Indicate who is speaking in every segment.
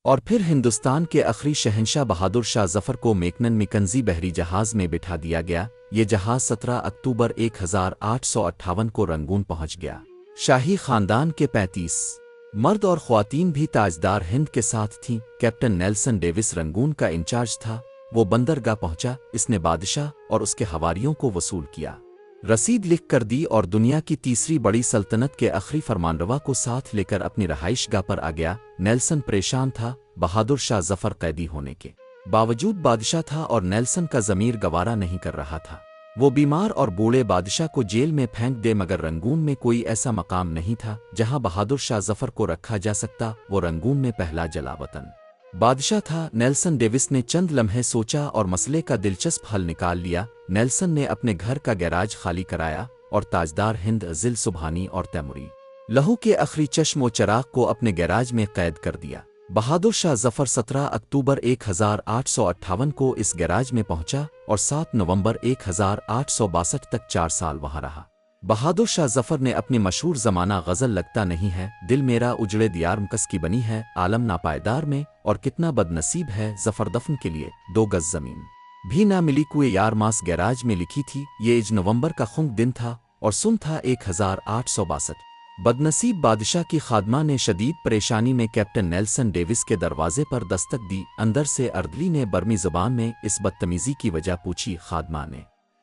Speaker 1: اور پھر ہندوستان کے آخری شہنشاہ بہادر شاہ ظفر کو میکنن مکنزی بحری جہاز میں بٹھا دیا گیا۔ یہ جہاز 17 اکتوبر 1858 کو رنگون پہنچ گیا۔ شاہی خاندان کے 35 مرد اور خواتین بھی تاجدار ہند کے ساتھ تھیں۔ کیپٹن نیلسن ڈیوس رنگون کا انچارج تھا۔ وہ بندرگاہ پہنچا، اس نے بادشاہ اور اس کے حواریوں کو وصول کیا، رسید لکھ کر دی اور دنیا کی تیسری بڑی سلطنت کے آخری فرمانروا کو ساتھ لے کر اپنی رہائش گاہ پر آ گیا۔ نیلسن پریشان تھا، بہادر شاہ ظفر قیدی ہونے کے باوجود بادشاہ تھا اور نیلسن کا ضمیر گوارا نہیں کر رہا تھا۔ وہ بیمار اور بوڑھے بادشاہ کو جیل میں پھینک دے، مگر رنگون میں کوئی ایسا مقام نہیں تھا جہاں بہادر شاہ ظفر کو رکھا جا سکتا۔ وہ رنگون میں پہلا جلا وطن بادشاہ تھا۔ نیلسن ڈیوس نے چند لمحے سوچا اور مسئلے کا دلچسپ حل نکال لیا۔ نیلسن نے اپنے گھر کا گیراج خالی کرایا اور تاجدار ہند ذیل سبحانی اور تیموری لہو کے آخری چشم و چراغ کو اپنے گیراج میں قید کر دیا۔ بہادر شاہ ظفر 17 اکتوبر 1858 کو اس گیراج میں پہنچا اور 7 نومبر 1862 تک 4 سال وہاں رہا۔ بہادر شاہ ظفر نے اپنی مشہور زمانہ غزل لگتا نہیں ہے دل میرا اجڑے دیار مکس کی بنی ہے، عالم ناپائیدار میں اور کتنا بد نصیب ہے ظفر دفن کے لیے 2 گز زمین بھی نہ ملی کوئی یار ماس گیراج میں لکھی تھی۔ یہ نومبر کا خنک دن تھا اور سن تھا 1862۔ بدنصیب بادشاہ کی خادمہ نے شدید پریشانی میں کیپٹن نیلسن ڈیوس کے دروازے پر دستک دی۔ اندر سے اردلی نے برمی زبان میں اس بدتمیزی کی وجہ پوچھی۔ خادمہ نے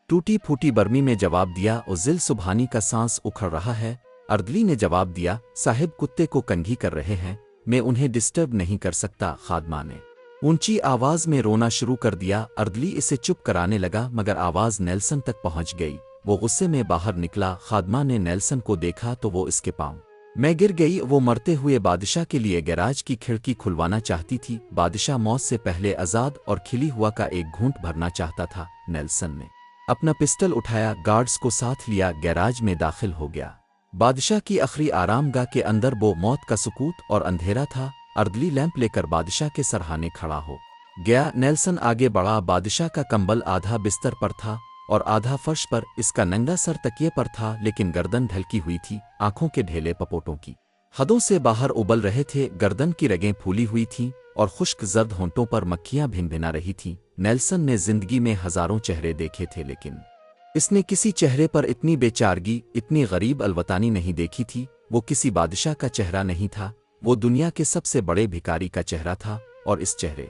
Speaker 1: ٹوٹی پھوٹی برمی میں جواب دیا، اور ذیل سبحانی کا سانس اکھڑ رہا ہے۔ اردلی نے جواب دیا، صاحب کتے کو کنگھی کر رہے ہیں، میں انہیں ڈسٹرب نہیں کر سکتا۔ خادمہ نے اونچی آواز میں رونا شروع کر دیا۔ اردلی اسے چپ کرانے لگا مگر آواز نیلسن تک پہنچ گئی۔ وہ غصے میں باہر نکلا۔ خادمہ نے نیلسن کو دیکھا تو وہ اس کے پاؤں میں گر گئی۔ وہ مرتے ہوئے بادشاہ کے لیے گیراج کی کھڑکی کھلوانا چاہتی تھی۔ بادشاہ موت سے پہلے آزاد اور کھلی ہوا کا ایک گھونٹ بھرنا چاہتا تھا۔ نیلسن نے اپنا پسٹل اٹھایا، گارڈز کو ساتھ لیا، گیراج میں داخل ہو گیا۔ بادشاہ کی آخری آرام گاہ کے اندر وہ موت کا سکوت اور اندھیرا تھا۔ اردلی لیمپ لے کر بادشاہ کے سرہانے کھڑا ہو گیا۔ نیلسن آگے بڑھا۔ بادشاہ کا کمبل آدھا بستر پر تھا اور آدھا فرش پر، اس کا ننگا سر تکیے پر تھا لیکن گردن ڈھلکی ہوئی تھی۔ آنکھوں کے ڈھیلے پپوٹوں کی حدوں سے باہر ابل رہے تھے، گردن کی رگیں پھولی ہوئی تھیں اور خشک زرد ہونٹوں پر مکھیاں بھن بھنا رہی تھیں۔ نیلسن نے زندگی میں ہزاروں چہرے دیکھے تھے لیکن اس نے کسی چہرے پر اتنی بے چارگی، اتنی غریب الوطانی نہیں دیکھی تھی۔ وہ کسی بادشاہ کا چہرہ نہیں تھا، وہ دنیا کے سب سے بڑے بھکاری کا چہرہ تھا، اور اس چہرے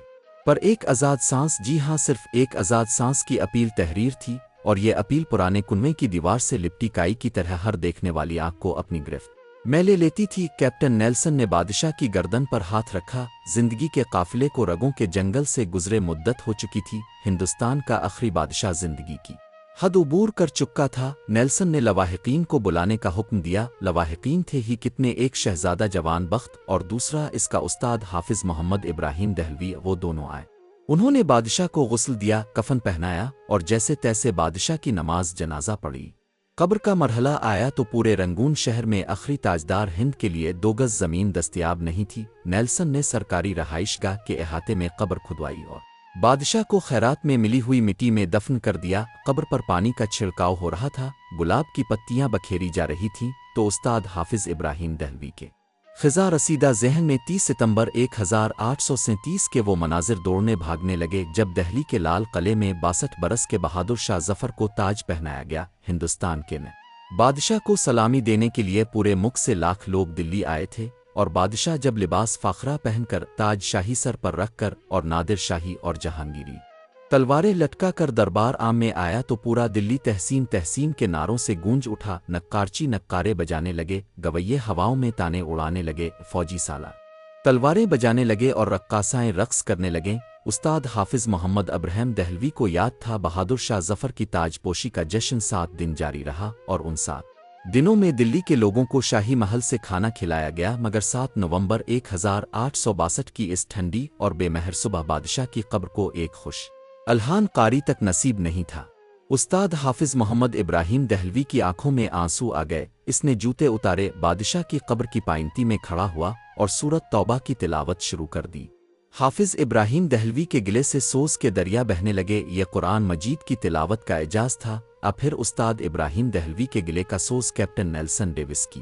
Speaker 1: پر ایک آزاد سانس، جی ہاں صرف ایک آزاد سانس کی اپیل تحریر تھی، اور یہ اپیل پرانے کنویں کی دیوار سے لپٹی کائی کی طرح ہر دیکھنے والی آنکھ کو اپنی گرفت میں لے لیتی تھی۔ کیپٹن نیلسن نے بادشاہ کی گردن پر ہاتھ رکھا۔ زندگی کے قافلے کو رگوں کے جنگل سے گزرے مدت ہو چکی تھی۔ ہندوستان کا آخری بادشاہ زندگی کی حد عبور کر چکا تھا۔ نیلسن نے لواحقین کو بلانے کا حکم دیا۔ لواحقین تھے ہی کتنے، ایک شہزادہ جوان بخت اور دوسرا اس کا استاد حافظ محمد ابراہیم دہلوی۔ وہ دونوں آئے، انہوں نے بادشاہ کو غسل دیا، کفن پہنایا اور جیسے تیسے بادشاہ کی نماز جنازہ پڑھی۔ قبر کا مرحلہ آیا تو پورے رنگون شہر میں آخری تاجدار ہند کے لیے 2 گز زمین دستیاب نہیں تھی۔ نیلسن نے سرکاری رہائش گاہ کے احاطے میں قبر کھدوائی اور بادشاہ کو خیرات میں ملی ہوئی مٹی میں دفن کر دیا۔ قبر پر پانی کا چھڑکاؤ ہو رہا تھا، گلاب کی پتیاں بکھیری جا رہی تھیں تو استاد حافظ ابراہیم دہلوی کے خزاں رسیدہ ذہن میں 30 ستمبر 1837 کے وہ مناظر دوڑنے بھاگنے لگے جب دہلی کے لال قلعے میں 62 برس کے بہادر شاہ ظفر کو تاج پہنایا گیا۔ ہندوستان کے نئے بادشاہ کو سلامی دینے کے لیے پورے ملک سے لاکھ لوگ دلی آئے تھے، اور بادشاہ جب لباس فاخرہ پہن کر، تاج شاہی سر پر رکھ کر اور نادر شاہی اور جہانگیری تلواریں لٹکا کر دربار عام میں آیا تو پورا دلی تحسین تحسین کے نعروں سے گونج اٹھا۔ نقارچی نقارے بجانے لگے، گویے ہواؤں میں تانے اڑانے لگے، فوجی سالار تلواریں بجانے لگے اور رقاصائیں رقص کرنے لگیں۔ استاد حافظ محمد ابراہیم دہلوی کو یاد تھا بہادر شاہ ظفر کی تاج پوشی کا جشن 7 دن جاری رہا، اور ان 7 دنوں میں دلی کے لوگوں کو شاہی محل سے کھانا کھلایا گیا، مگر 7 نومبر 1862 کی اس ٹھنڈی اور بے مہر صبح بادشاہ کی قبر کو ایک خوش الحان قاری تک نصیب نہیں تھا۔ استاد حافظ محمد ابراہیم دہلوی کی آنکھوں میں آنسو آ گئے۔ اس نے جوتے اتارے، بادشاہ کی قبر کی پائنتی میں کھڑا ہوا اور سورت توبہ کی تلاوت شروع کر دی۔ حافظ ابراہیم دہلوی کے گلے سے سوز کے دریا بہنے لگے۔ یہ قرآن مجید کی تلاوت کا اعجاز تھا۔ اب پھر استاد ابراہیم دہلوی کے گلے کا سوز کیپٹن نیلسن ڈیوس کی